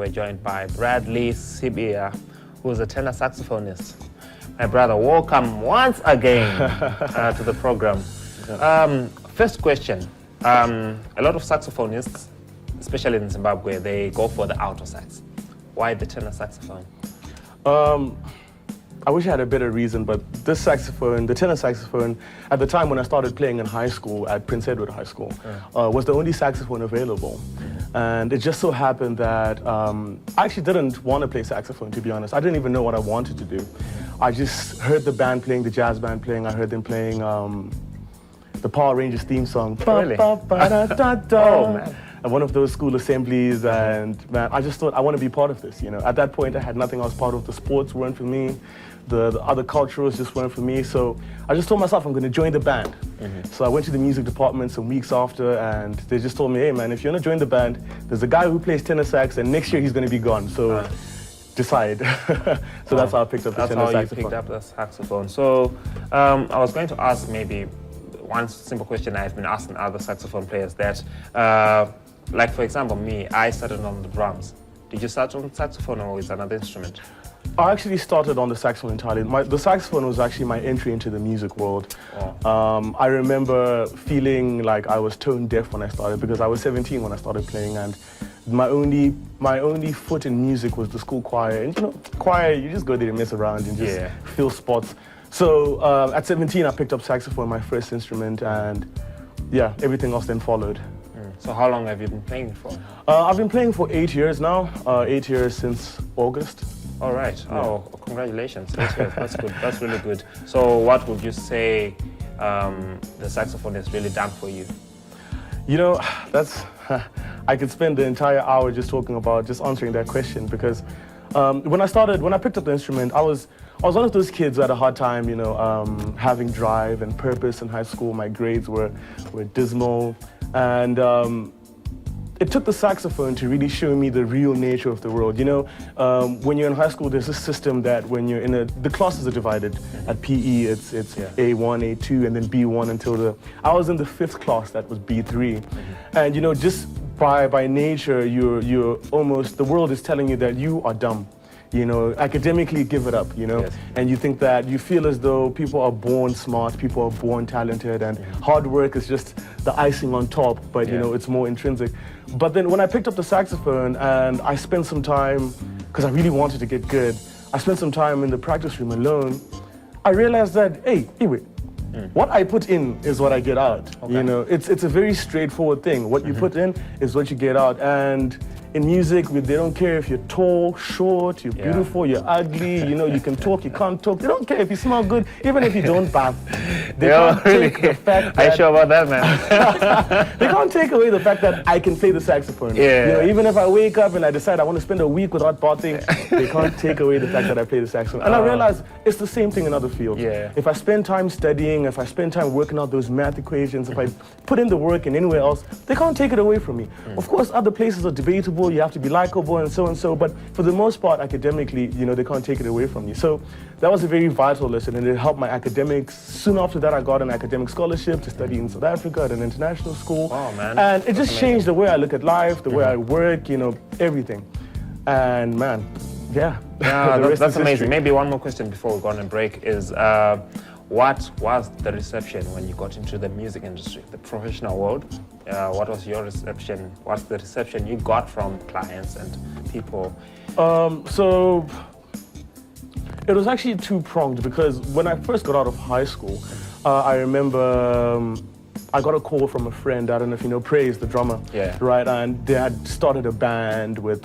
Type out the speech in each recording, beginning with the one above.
we're joined by Bradley Sibia, who's a tenor saxophonist. My brother, welcome once again to the program. First question, a lot of saxophonists, especially in Zimbabwe, they go for the alto sax. Why the tenor saxophone? I wish I had a better reason, but this saxophone, the tenor saxophone, at the time when I started playing in high school at Prince Edward High School, was the only saxophone available. And it just so happened that I actually didn't want to play saxophone, to be honest. I didn't even know what I wanted to do. I just heard the band playing, the jazz band playing. I heard them playing the Power Rangers theme song. Really? Oh, man. At one of those school assemblies, and man, I just thought I want to be part of this. You know, at that point I had nothing else. Part of the sports weren't for me, the other cultures just weren't for me. So I just told myself I'm going to join the band. So I went to the music department some weeks after, and they just told me, hey man, if you want to join the band, there's a guy who plays tenor sax, and next year he's going to be gone. So decide. So that's how I picked up the tenor saxophone. That's how you picked up the saxophone. So I was going to ask maybe one simple question I've been asking other saxophone players that, like for example, me, I started on the drums. Did you start on the saxophone or is another instrument? I actually started on the saxophone entirely. The saxophone was actually my entry into the music world. I remember feeling like I was tone deaf when I started because I was 17 when I started playing, and my only foot in music was the school choir. And you know, choir, you just go there and mess around and just fill spots. So at 17, I picked up saxophone, my first instrument, and yeah, everything else then followed. So how long have you been playing for? I've been playing for 8 years now, 8 years since August. All right. Yeah. Oh, congratulations. 8 years. That's good. That's really good. So what would you say the saxophone has really done for you? You know, that's, I could spend the entire hour just talking about, just answering that question, because when I picked up the instrument, I was one of those kids who had a hard time, you know, having drive and purpose in high school. My grades were dismal, and it took the saxophone to really show me the real nature of the world. You know, when you're in high school, there's a system that when you're in the classes are divided. At PE, it's A1, A2, and then B1 until I was in the 5th class, that was B3. And you know, just by nature, you're almost, the world is telling you that you are dumb. You know, academically give it up, you know, and you think that you feel as though people are born smart, people are born talented, and hard work is just the icing on top, but you know, it's more intrinsic. But then when I picked up the saxophone and I spent some time, because I really wanted to get good, I spent some time in the practice room alone, I realized that, hey, wait, what I put in is what I get out. You know, it's a very straightforward thing. What you put in is what you get out. And in music, they don't care if you're tall, short, you're beautiful, you're ugly, you know, you can talk, you can't talk. They don't care if you smell good, even if you don't bath. They can't take the fact that... Are you sure about that, man? They can't take away the fact that I can play the saxophone. You know, even if I wake up and I decide I want to spend a week without bathing, they can't take away the fact that I play the saxophone. And I realize it's the same thing in other fields. If I spend time studying, if I spend time working out those math equations, if I put in the work and anywhere else, they can't take it away from me. Of course, other places are debatable. You have to be likable and so, but for the most part, academically, you know, they can't take it away from you. So that was a very vital lesson, and it helped my academics. Soon after that, I got an academic scholarship to study in South Africa at an international school. Oh, man. And it just changed the way I look at life, the way I work, you know, everything. And man, that's amazing. Maybe one more question before we go on a break is, what was the reception when you got into the music industry, the professional world? What was your reception? What's the reception you got from clients and people? So it was actually two-pronged, because when I first got out of high school, I remember I got a call from a friend. I don't know if you know Praise, the drummer, right? And they had started a band with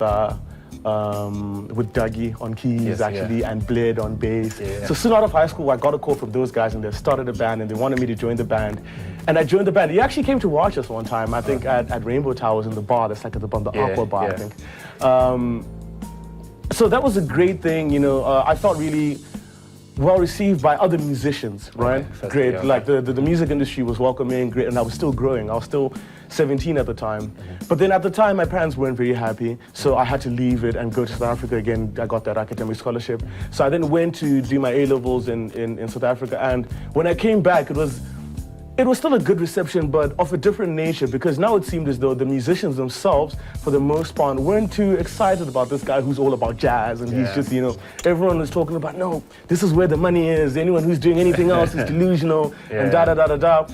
Dougie on keys, and Bled on bass. So soon out of high school, I got a call from those guys, and they started a band, and they wanted me to join the band. And I joined the band. He actually came to watch us one time, I think at Rainbow Towers in the bar, that's like at the Aqua bar, I think. So that was a great thing, you know. I felt really well received by other musicians, right? Great, like the music industry was welcoming, great, and I was still growing. I was still 17 at the time. But then at the time, my parents weren't very happy, so I had to leave it and go to South Africa again. I got that academic scholarship. So I then went to do my A-levels in South Africa, and when I came back, It was still a good reception, but of a different nature, because now it seemed as though the musicians themselves, for the most part, weren't too excited about this guy who's all about jazz, and he's just, everyone was talking about, no, this is where the money is. Anyone who's doing anything else is delusional, and da-da-da-da-da.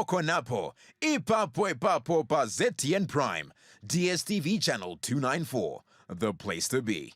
Konapo, Ipapo pa ZTN Prime, DSTV channel 294, the place to be.